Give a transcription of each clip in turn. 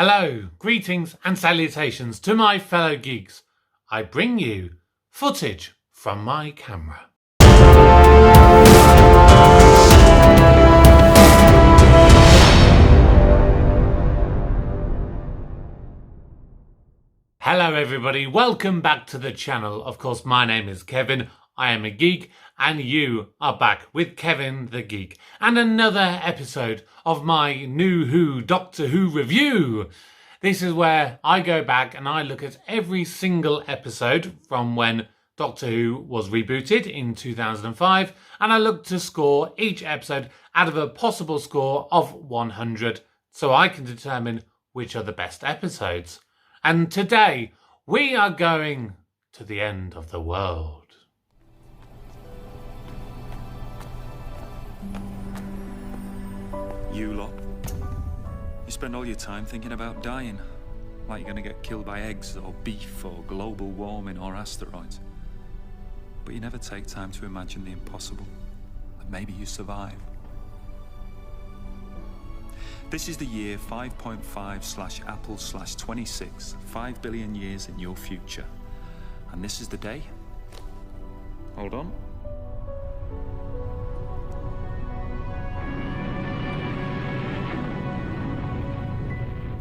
Hello, greetings and salutations to my fellow geeks. I bring you footage from my camera. Hello everybody, welcome back to the channel. Of course, my name is Kevin, I am a geek, and you are back with Kevin the Geek and another episode of my New Who Doctor Who review. This is where I go back and I look at every single episode from when Doctor Who was rebooted in 2005, and I look to score each episode out of a possible score of 100 so I can determine which are the best episodes. And today, we are going to the end of the world. You lot, you spend all your time thinking about dying, like you're going to get killed by eggs or beef or global warming or asteroids. But you never take time to imagine the impossible, that maybe you survive. This is the year 5.5/Apple/26, 5 billion years in your future. And this is the day. Hold on.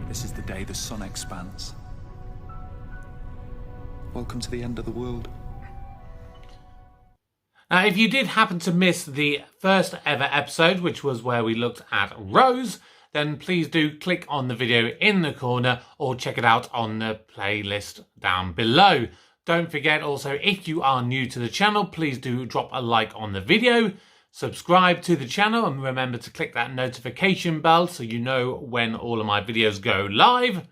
This is the day the sun expands. Welcome to the end of the world. Now, if you did happen to miss the first ever episode, which was where we looked at Rose, then please do click on the video in the corner or check it out on the playlist down below. Don't forget also, if you are new to the channel, please do drop a like on the video, subscribe to the channel, and remember to click that notification bell so you know when all of my videos go live.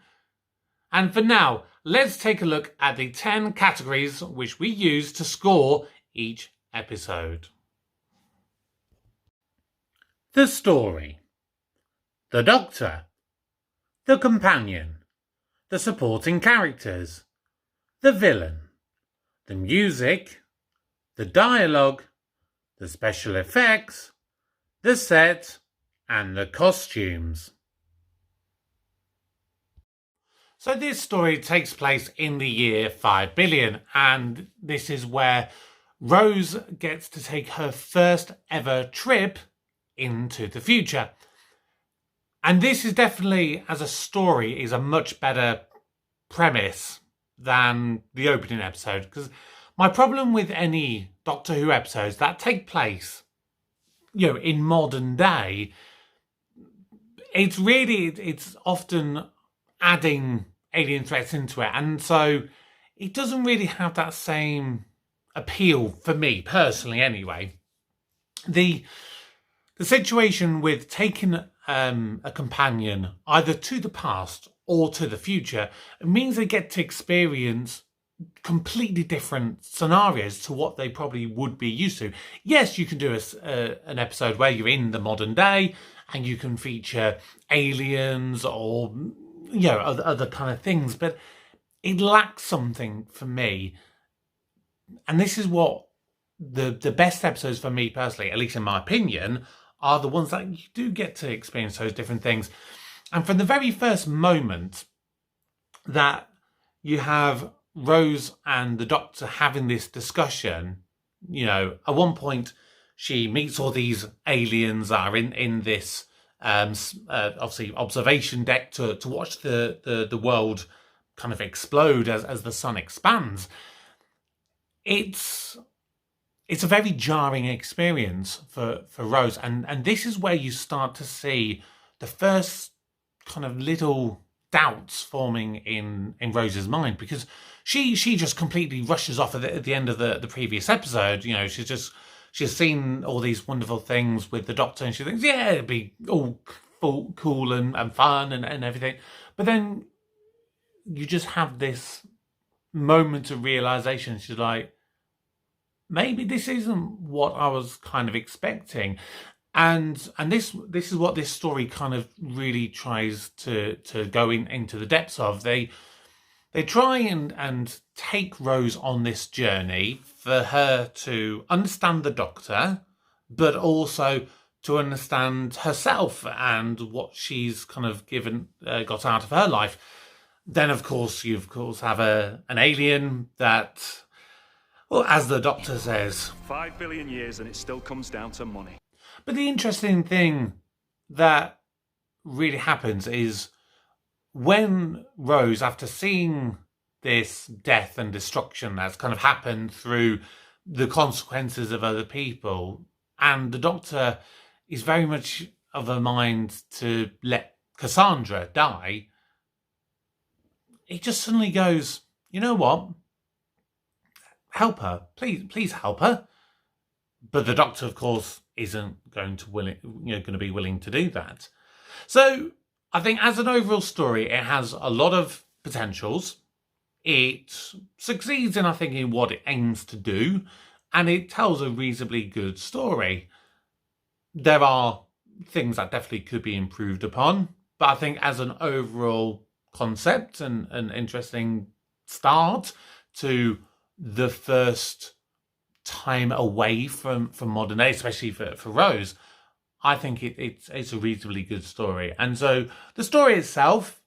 And for now, let's take a look at the 10 categories which we use to score each episode. The story, the Doctor, the companion, the supporting characters, the villain, the music, the dialogue, the special effects, the set, and the costumes. So this story takes place in the year 5 billion, and this is where Rose gets to take her first ever trip into the future. And this is definitely, as a story, is a much better premise than the opening episode. Because my problem with any Doctor Who episodes that take place, in modern day, it's often adding alien threats into it. And so it doesn't really have that same appeal for me, personally, anyway. The situation with taking a companion either to the past or to the future, it means they get to experience completely different scenarios to what they probably would be used to. Yes, you can do an episode where you're in the modern day and you can feature aliens or other kind of things, but it lacks something for me. And this is what the best episodes for me personally, at least in my opinion, are the ones that you do get to experience those different things. And from the very first moment that you have Rose and the Doctor having this discussion, at one point she meets all these aliens that are in this obviously observation deck to watch the world kind of explode as the sun expands. It's a very jarring experience for Rose, and this is where you start to see the first kind of little doubts forming in Rose's mind, because she just completely rushes off at the end of the previous episode. She's seen all these wonderful things with the Doctor, and she thinks, yeah, it'd be all cool and fun and everything. But then you just have this moment of realization. She's like, maybe this isn't what I was kind of expecting. And this is what this story kind of really tries to go into the depths of. They try and take Rose on this journey for her to understand the Doctor, but also to understand herself and what she's kind of got out of her life. Then, of course, you have an alien that, well, as the Doctor says, 5 billion years and it still comes down to money. But the interesting thing that really happens is when Rose, after seeing this death and destruction that's kind of happened through the consequences of other people, and the Doctor is very much of a mind to let Cassandra die, he just suddenly goes, you know what? Help her. Please help her. But the Doctor, of course, isn't going to be willing to do that. So I think as an overall story, it has a lot of potentials. It succeeds in what it aims to do, and it tells a reasonably good story. There are things that definitely could be improved upon, but I think as an overall concept and an interesting start to the first time away from modern day, especially for Rose, I think it's a reasonably good story. And so the story itself,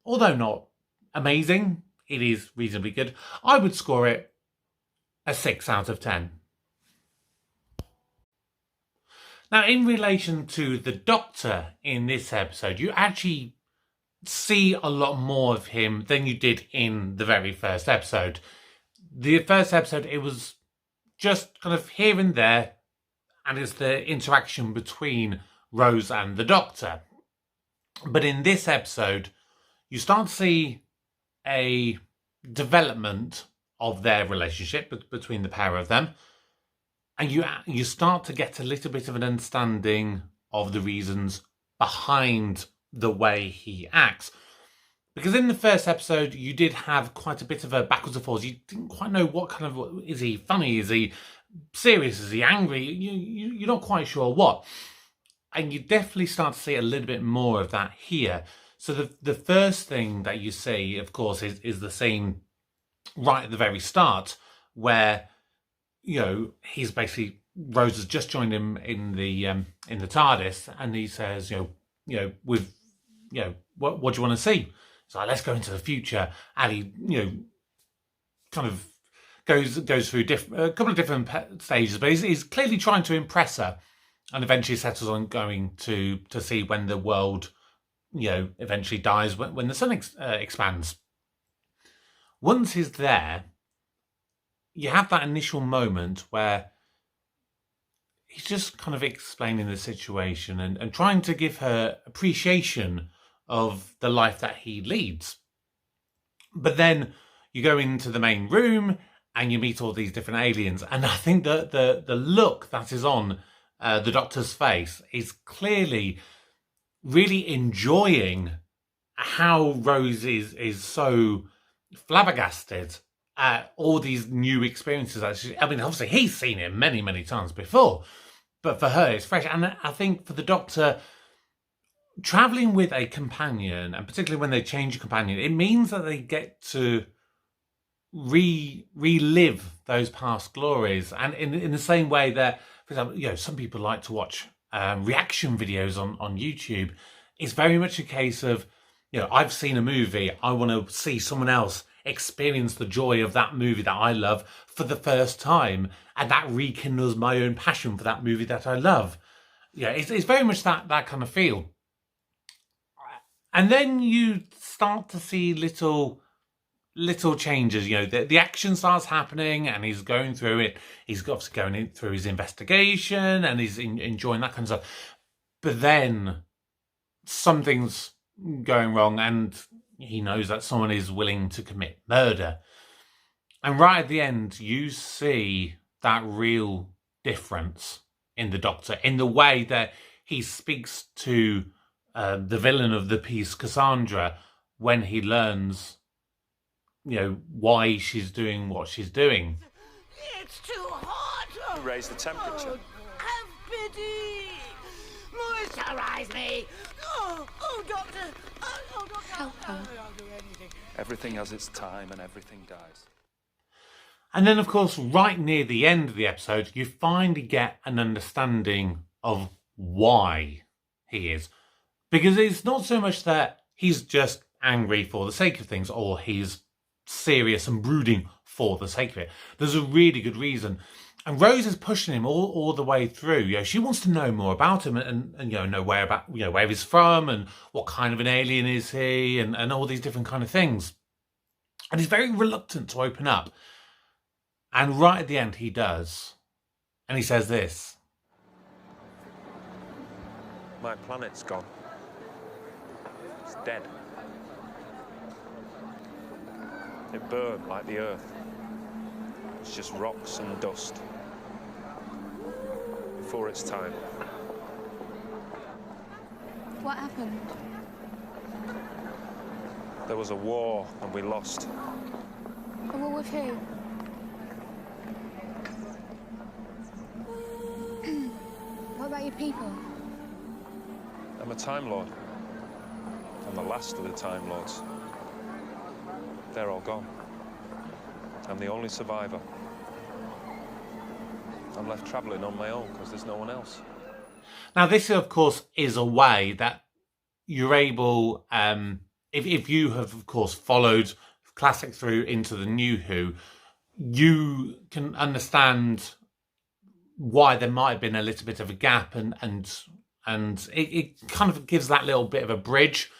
although not amazing, it is reasonably good. I would score it a 6 out of 10. Now, in relation to the Doctor in this episode, you actually see a lot more of him than you did in the very first episode. The first episode, it was just kind of here and there, and it's the interaction between Rose and the Doctor. But in this episode, you start to see a development of their relationship between the pair of them, and you start to get a little bit of an understanding of the reasons behind the way he acts. Because in the first episode, you did have quite a bit of a backwards and forwards. You didn't quite know what kind of... Is he funny? Is he serious? Is he angry? You're not quite sure what. And you definitely start to see a little bit more of that here. So the first thing that you see, of course, is the scene right at the very start where, he's basically... Rose has just joined him in the TARDIS, and he says, what do you want to see? So let's go into the future, and he, kind of goes through a couple of different stages, but he's clearly trying to impress her, and eventually settles on going to see when the world, eventually dies, when the sun expands. Once he's there, you have that initial moment where he's just kind of explaining the situation and trying to give her appreciation of the life that he leads. But then you go into the main room and you meet all these different aliens. And I think that the look that is on the Doctor's face is clearly really enjoying how Rose is so flabbergasted at all these new experiences. Obviously he's seen it many, many times before, but for her it's fresh. And I think for the Doctor, travelling with a companion, and particularly when they change a companion, it means that they get to relive those past glories. And in the same way that, for example, some people like to watch reaction videos on YouTube. It's very much a case of, I've seen a movie, I want to see someone else experience the joy of that movie that I love for the first time, and that rekindles my own passion for that movie that I love. It's very much that kind of feel. And then you start to see little changes. The action starts happening, and he's going through it. He's obviously going through his investigation, and he's enjoying that kind of stuff. But then something's going wrong, and he knows that someone is willing to commit murder. And right at the end, you see that real difference in the Doctor, in the way that he speaks to the villain of the piece, Cassandra, when he learns, why she's doing what she's doing. It's too hot! Raise the temperature. Have pity! Moisturize me! Oh, Doctor! Oh, Doctor! Help her. I'll do anything. Everything has its time and everything dies. And then, of course, right near the end of the episode, you finally get an understanding of why he is. Because it's not so much that he's just angry for the sake of things, or he's serious and brooding for the sake of it. There's a really good reason. And Rose is pushing him all the way through. You know, she wants to know more about him and know where he's from and what kind of an alien is he and all these different kind of things. And he's very reluctant to open up. And right at the end, he does. And he says this. My planet's gone. It's dead. It burned like the Earth. It's just rocks and dust. Before its time. What happened? There was a war and we lost. A war with who? What about your people? I'm a Time Lord. I'm the last of the Time Lords. They're all gone. I'm the only survivor. I'm left travelling on my own because there's no one else. Now, this, of course, is a way that you're able, if you have, of course, followed Classic through into the New Who, you can understand why there might have been a little bit of a gap, and it kind of gives that little bit of a bridge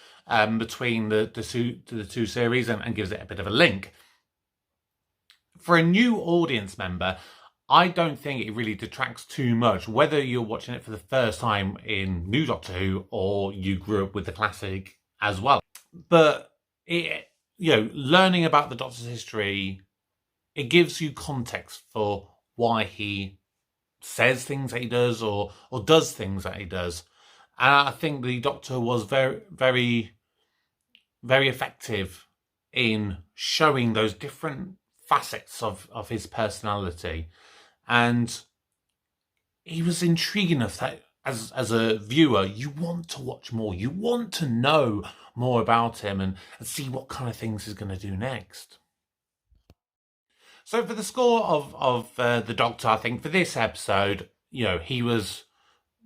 between the two series and gives it a bit of a link. For a new audience member, I don't think it really detracts too much, whether you're watching it for the first time in New Doctor Who or you grew up with the classic as well. But learning about the Doctor's history, it gives you context for why he says things that he does or does things that he does. And I think the Doctor was very, very, very effective in showing those different facets of his personality. And he was intriguing enough that as a viewer, you want to watch more. You want to know more about him and see what kind of things he's going to do next. So for the score of the Doctor, I think for this episode, he was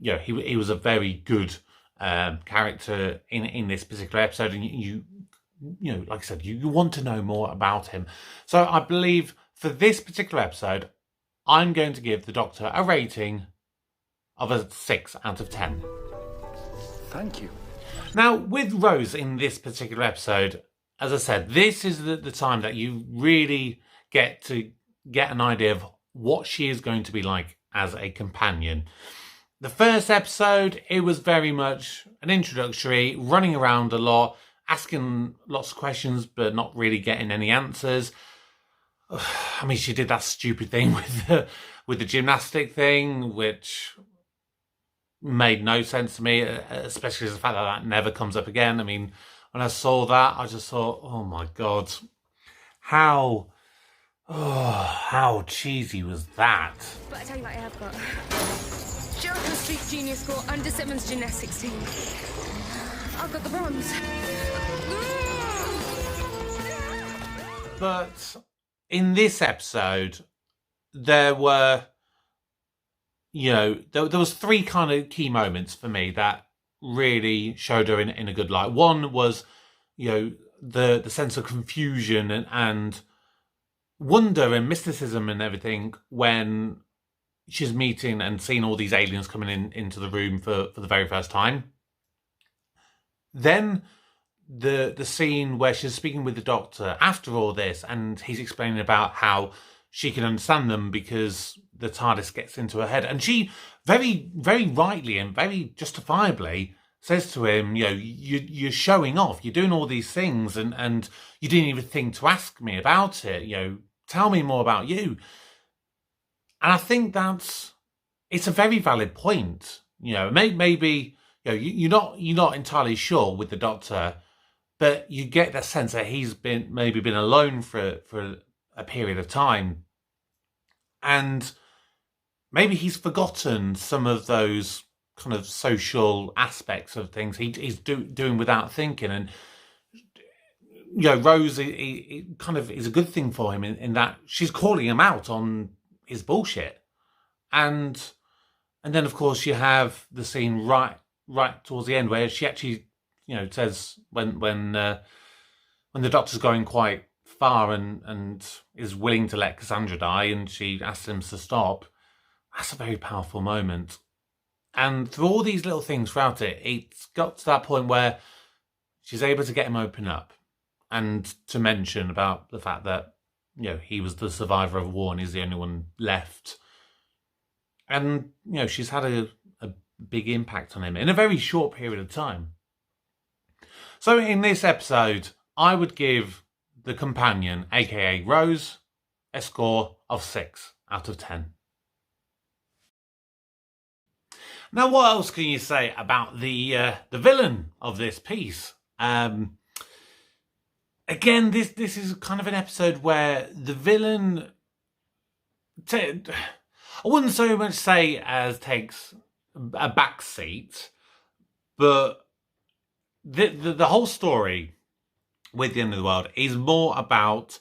a very good character in this particular episode, and you like I said, you want to know more about him. So I believe for this particular episode, I'm going to give the Doctor a rating of a 6 out of 10. Thank you. Now, with Rose in this particular episode, as I said, this is the time that you really get to get an idea of what she is going to be like as a companion. The first episode, it was very much an introductory, running around a lot, asking lots of questions, but not really getting any answers. I mean, she did that stupid thing with the gymnastic thing, which made no sense to me, especially the fact that never comes up again. I mean, when I saw that, I just thought, oh my God, how cheesy was that? But I tell you what I have got. Jericho Street Junior School under Simmons Gymnastics team. I've got the bronze. But in this episode, there were, there was 3 kind of key moments for me that really showed her in a good light. One was, the sense of confusion and wonder and mysticism and everything when she's meeting and seeing all these aliens coming into the room for the very first time. Then the scene where she's speaking with the Doctor after all this, and he's explaining about how she can understand them because the TARDIS gets into her head. And she very, very rightly and very justifiably says to him, you're showing off. You're doing all these things and you didn't even think to ask me about it. Tell me more about you. And I think it's a very valid point. Maybe you're not entirely sure with the Doctor, but you get the sense that he's been alone for a period of time. And maybe he's forgotten some of those kind of social aspects of things he's doing without thinking. And, Rose it kind of is a good thing for him in that she's calling him out on his bullshit. And And then, of course, you have the scene right towards the end where she actually, says when the Doctor's going quite far and is willing to let Cassandra die, and she asks him to stop. That's a very powerful moment. And through all these little things throughout it, it's got to that point where she's able to get him open up and to mention about the fact that, he was the survivor of war and he's the only one left. And, she's had a big impact on him in a very short period of time. So in this episode, I would give the companion, aka Rose, a score of 6 out of 10. Now, what else can you say about the villain of this piece? Again, this is kind of an episode where the villain, I wouldn't so much say as takes a back seat, but the whole story with the end of the world is more about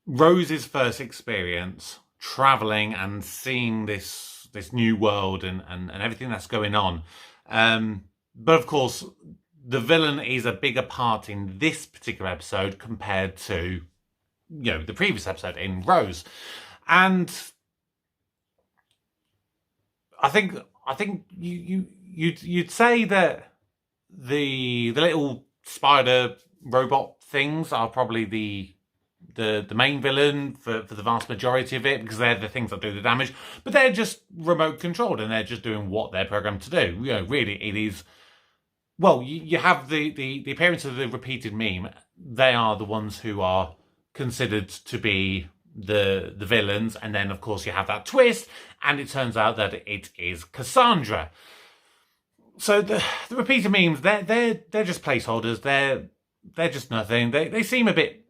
Rose's first experience traveling and seeing this new world and everything that's going on. But of course, the villain is a bigger part in this particular episode compared to, the previous episode in Rose. And I think you'd say that the little spider robot things are probably the main villain for the vast majority of it, because they're the things that do the damage, but they're just remote controlled and they're just doing what they're programmed to do. Really, it is. Well, you have the appearance of the repeated meme. They are the ones who are considered to be the villains, and then of course you have that twist, and it turns out that it is Cassandra. So the repeated memes, they're just placeholders. They're just nothing. They seem a bit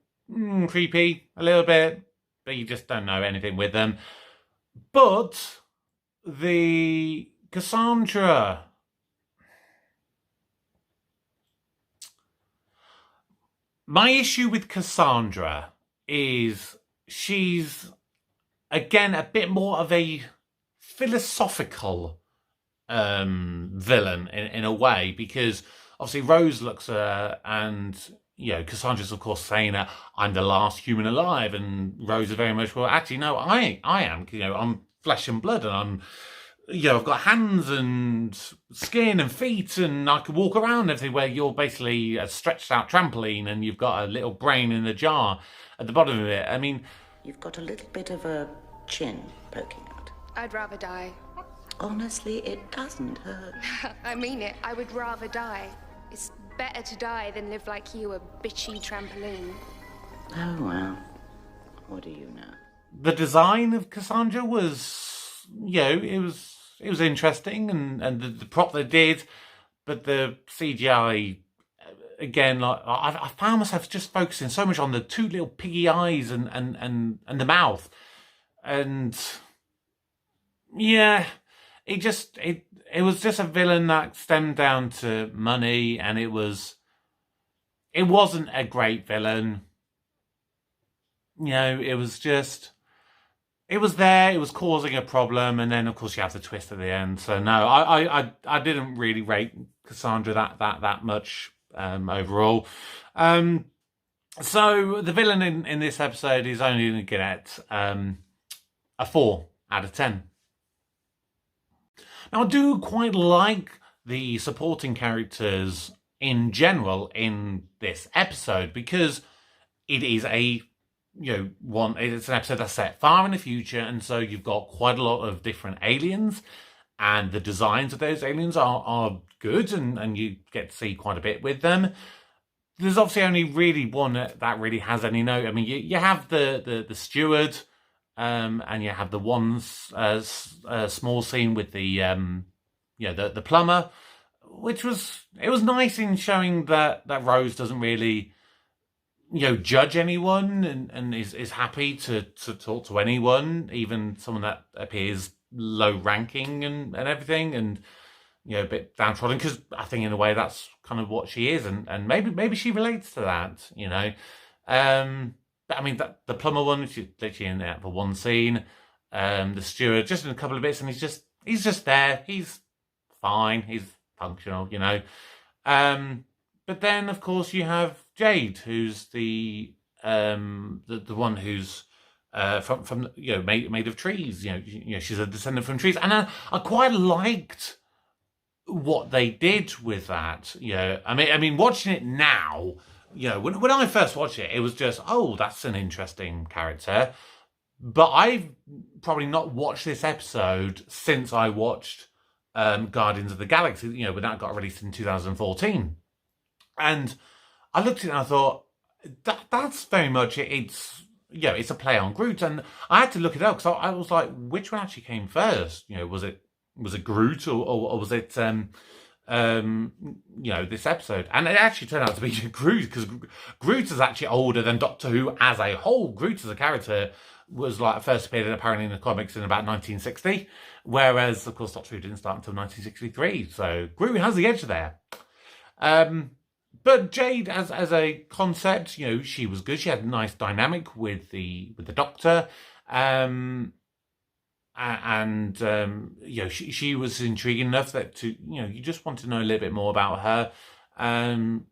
creepy, a little bit, but you just don't know anything with them. But the Cassandra, my issue with Cassandra is she's, again, a bit more of a philosophical villain in a way, because obviously Rose looks at her and, Cassandra's of course saying that I'm the last human alive, and Rose is very much, well, actually, no, I am, I'm flesh and blood, and I'm, I've got hands and skin and feet, and I can walk around everywhere. You're basically a stretched out trampoline, and you've got a little brain in the jar at the bottom of it. I mean, you've got a little bit of a chin poking out. I'd rather die. Honestly, it doesn't hurt. I mean it. I would rather die. It's better to die than live like you, a bitchy trampoline. Oh, well. What do you know? The design of Cassandra was, it was interesting, and the prop they did, but the CGI, again, like I found myself just focusing so much on the two little piggy eyes and the mouth, and yeah, it was just a villain that stemmed down to money, and it wasn't a great villain. It was just, it was there, it was causing a problem, and then of course you have the twist at the end. So no, I didn't really rate Cassandra that much overall. So the villain in this episode is only going to get a 4 out of 10. Now, I do quite like the supporting characters in general in this episode, because it is it's an episode that's set far in the future, and so you've got quite a lot of different aliens, and the designs of those aliens are good, and you get to see quite a bit with them. There's obviously only really one that really has any note. I mean, you have the steward, and you have the one small scene with the plumber, which was nice in showing that Rose doesn't really judge anyone, and is happy to talk to anyone, even someone that appears low ranking and everything, and a bit downtrodden, because I think in a way that's kind of what she is, and maybe she relates to that, but I mean, the plumber one, she's literally in there for one scene, the steward just in a couple of bits, and he's just he's just there. He's fine. He's functional, you know. But then, of course, you have Jade, who's the one who's from you know made of trees. You know, she's a descendant from trees, and I quite liked what they did with that. You know, I mean, watching it now, you know, when I first watched it, it was just, oh, that's an interesting character. But I've probably not watched this episode since I watched Guardians of the Galaxy, you know, when that got released in 2014. And I looked at it and I thought, that's very much it. It's, you know, it's a play on Groot. And I had to look it up because I was like, which one actually came first? You know, was it Groot or was it, you know, this episode? And it actually turned out to be Groot, because Groot is actually older than Doctor Who as a whole. Groot as a character was like first appeared apparently in the comics in about 1960, whereas of course Doctor Who didn't start until 1963. So Groot has the edge there. But Jade as a concept, you know, she was good. She had a nice dynamic with the Doctor, and you know, she was intriguing enough that you know, you just want to know a little bit more about her. And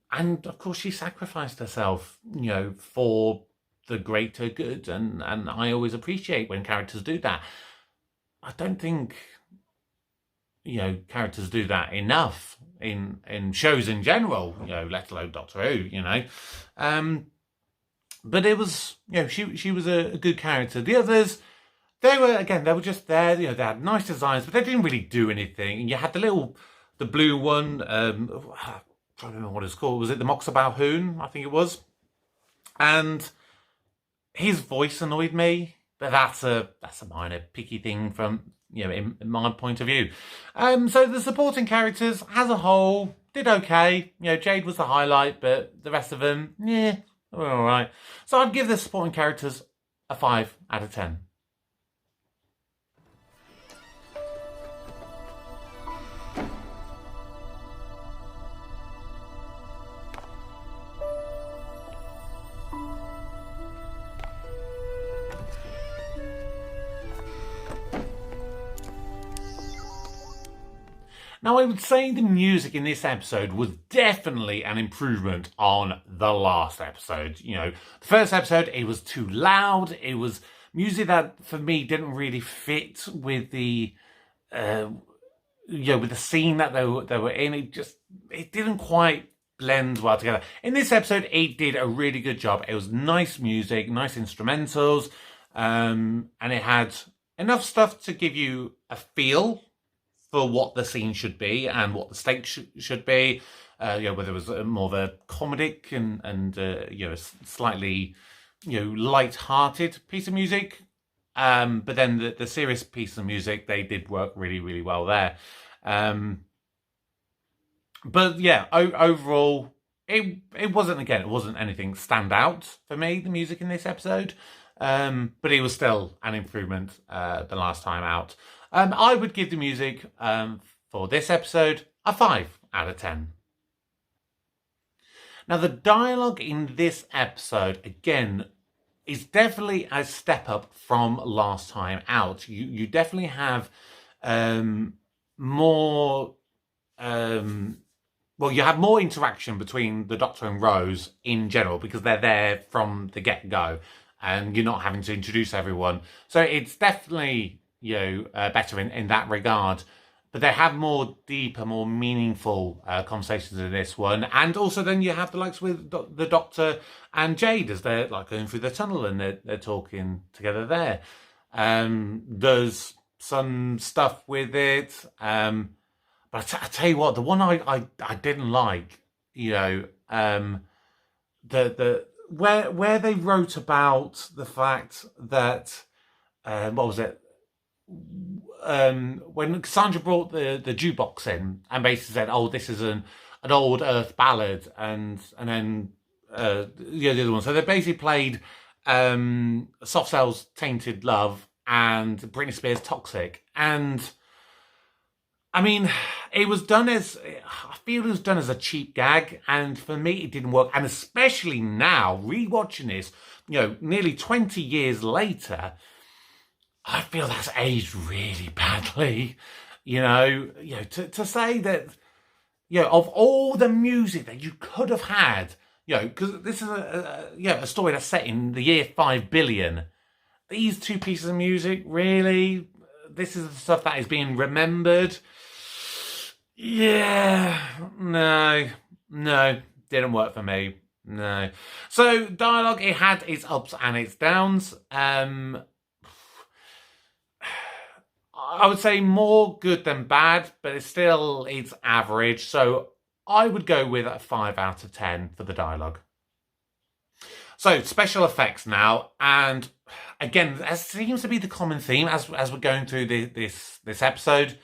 of course she sacrificed herself, you know, for the greater good, and I always appreciate when characters do that. I don't think, you know, characters do that enough in shows in general, you know, let alone Doctor Who, you know. But it was, you know, she was a good character. The others, they were just there, you know, they had nice designs, but they didn't really do anything. And you had the blue one, I don't remember what it's called. Was it the Moxabalhoon? I think it was. And his voice annoyed me, but that's a minor picky thing from, you know, in my point of view. So the supporting characters as a whole did okay. You know, Jade was the highlight, but the rest of them, yeah, were all right. So I'd give the supporting characters a 5 out of 10. Now, I would say the music in this episode was definitely an improvement on the last episode. You know, the first episode, it was too loud. It was music that, for me, didn't really fit with the, you know, with the scene that they were in. It didn't quite blend well together. In this episode, it did a really good job. It was nice music, nice instrumentals, and it had enough stuff to give you a feel for what the scene should be and what the stakes should be. You know, whether it was more of a comedic and you know, slightly, you know, light-hearted piece of music. But then the serious piece of music, they did work really, really well there. But yeah, overall, it wasn't anything stand out for me, the music in this episode. But it was still an improvement the last time out. I would give the music for this episode a 5 out of 10. Now, the dialogue in this episode, again, is definitely a step up from last time out. You definitely have more... well, you have more interaction between the Doctor and Rose in general, because they're there from the get-go and you're not having to introduce everyone. So it's definitely, you know, better in that regard. But they have more deeper, more meaningful conversations in this one. And also then you have the likes with the Doctor and Jade as they're like going through the tunnel and they're talking together there. There's some stuff with it. But I tell you what, the one I didn't like, you know, where they wrote about the fact that, what was it? When Cassandra brought the jukebox in and basically said, "Oh, this is an old Earth ballad," and then the other one. So they basically played Soft Cell's "Tainted Love" and Britney Spears' "Toxic," and I mean, I feel it was done as a cheap gag, and for me, it didn't work. And especially now, rewatching this, you know, nearly 20 years later, I feel that's aged really badly. To say that, of all the music that you could have had, because this is a story that's set in the year 5 billion. These two pieces of music, really, this is the stuff that is being remembered. Yeah, no, didn't work for me. No. So dialogue, it had its ups and its downs. I would say more good than bad, but it's average. So I would go with a 5 out of 10 for the dialogue. So special effects now, and again, that seems to be the common theme as we're going through this episode.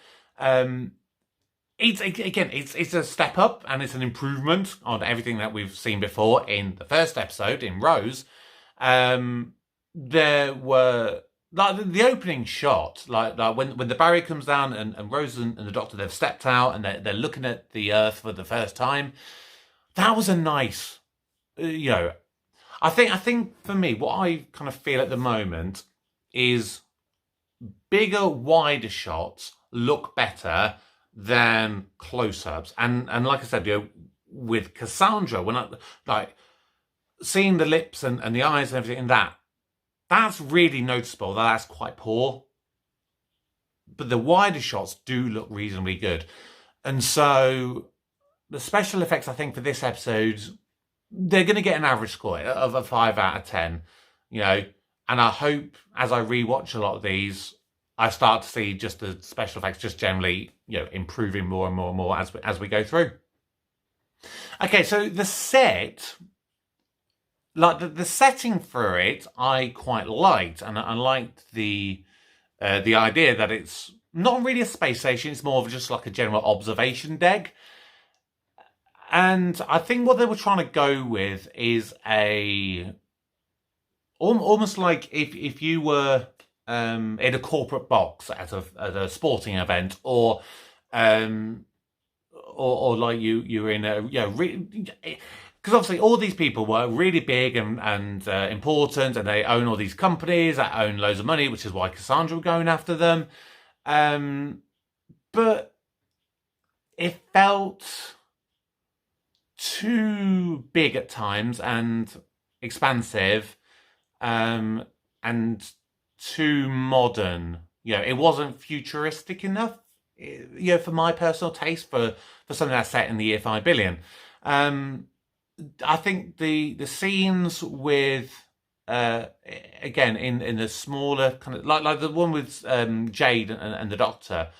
It's a step up and it's an improvement on everything that we've seen before in the first episode in Rose. There were like the opening shot, like when the barrier comes down and Rose and the Doctor, they've stepped out and they're looking at the Earth for the first time. That was a nice, I think for me, what I kind of feel at the moment is bigger, wider shots look better than close-ups. And like I said, with Cassandra, when I like seeing the lips and the eyes and everything, that's really noticeable. That's quite poor. But the wider shots do look reasonably good. And so the special effects, I think, for this episode, they're going to get an average score of a 5 out of 10, and I hope as I rewatch a lot of these, I start to see just the special effects just generally, improving more and more and more as we go through. Okay, so the set, like the setting for it, I quite liked, and I liked the idea that it's not really a space station; it's more of just like a general observation deck. And I think what they were trying to go with is almost like if you were in a corporate box at a sporting event, or like you were in a because obviously all these people were really big and important, and they own all these companies that own loads of money, which is why Cassandra were going after them. But it felt too big at times and expansive, and too modern. It wasn't futuristic enough, for my personal taste, for something that's set in the year 5 billion. I think the scenes with again in the smaller kind of like the one with Jade and the Doctor,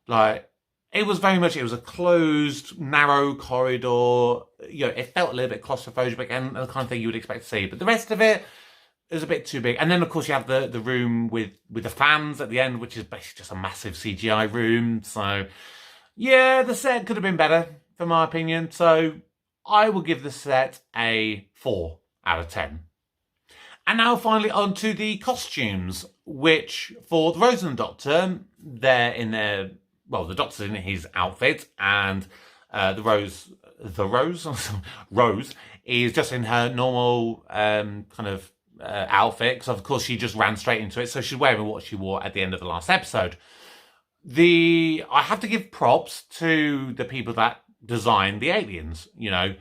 like it was a closed, narrow corridor. It felt a little bit claustrophobic and the kind of thing you would expect to see. But the rest of it is a bit too big. And then, of course, you have the room with the fans at the end, which is basically just a massive CGI room. So, yeah, the set could have been better, for my opinion. So, I will give the set a 4 out of 10. And now, finally, on to the costumes, which, for the Rose and the Doctor, they're in their... Well, the Doctor's in his outfit, and Rose is just in her normal kind of outfit, because of course she just ran straight into it, so she's wearing what she wore at the end of the last episode. I have to give props to the people that designed the aliens. The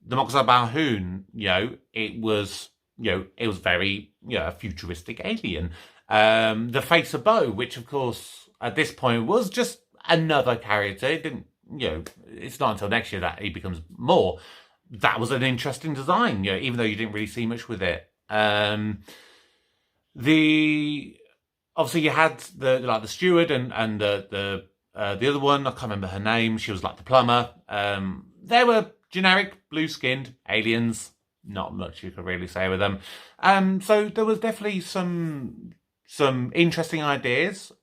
Moxar Balhoun, it was very, a futuristic alien. The face of Bo, which of course at this point was just another character. It didn't, it's not until next year that he becomes more. That was an interesting design, even though you didn't really see much with it. Obviously you had the steward and the other one, I can't remember her name. She was like the plumber. They were generic, blue-skinned aliens. Not much you could really say with them. So there was definitely some interesting ideas.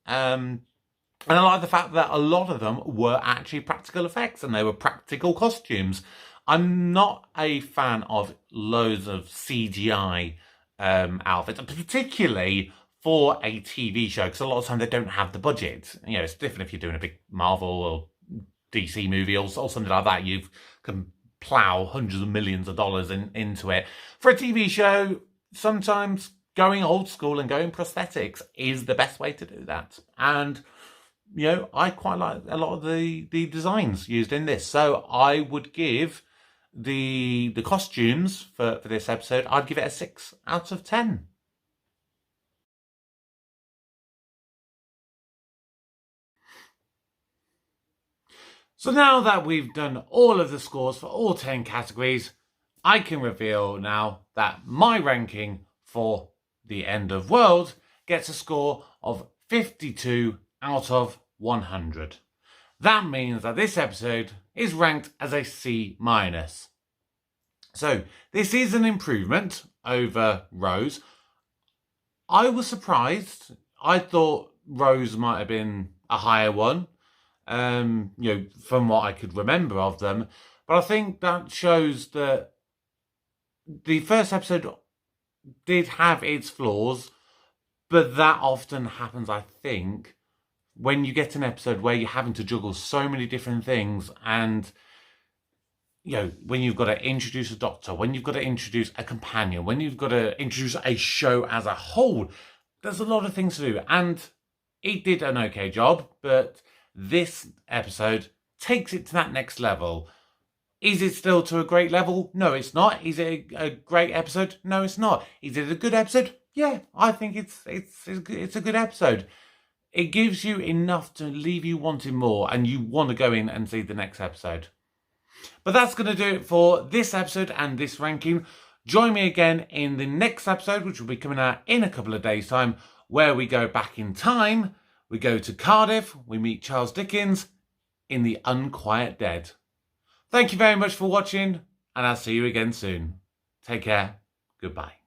And I like the fact that a lot of them were actually practical effects and they were practical costumes. I'm not a fan of loads of CGI outfits, particularly for a TV show, because a lot of times they don't have the budget. It's different if you're doing a big Marvel or DC movie or something like that. You can plow hundreds of millions of dollars into it. For a TV show, sometimes going old school and going prosthetics is the best way to do that. And, you know, I quite like a lot of the designs used in this. So I would give the costumes for this episode, I'd give it a 6 out of 10. So now that we've done all of the scores for all 10 categories, I can reveal now that my ranking for The End of World gets a score of 52 out of 100. That means that this episode is ranked as a C-. So this is an improvement over Rose. I was surprised. I thought Rose might have been a higher one, you know, from what I could remember of them. But I think that shows that the first episode did have its flaws, but that often happens, I think, when you get an episode where you're having to juggle so many different things, and, you know, when you've got to introduce a doctor, when you've got to introduce a companion, when you've got to introduce a show as a whole, there's a lot of things to do. And it did an okay job, but this episode takes it to that next level. Is it still to a great level? No, it's not. Is it a great episode? No, it's not. Is it a good episode? Yeah, I think it's a good episode. It gives you enough to leave you wanting more, and you want to go in and see the next episode. But that's going to do it for this episode and this ranking. Join me again in the next episode, which will be coming out in a couple of days' time, where we go back in time. We go to Cardiff. We meet Charles Dickens in The Unquiet Dead. Thank you very much for watching, and I'll see you again soon. Take care. Goodbye.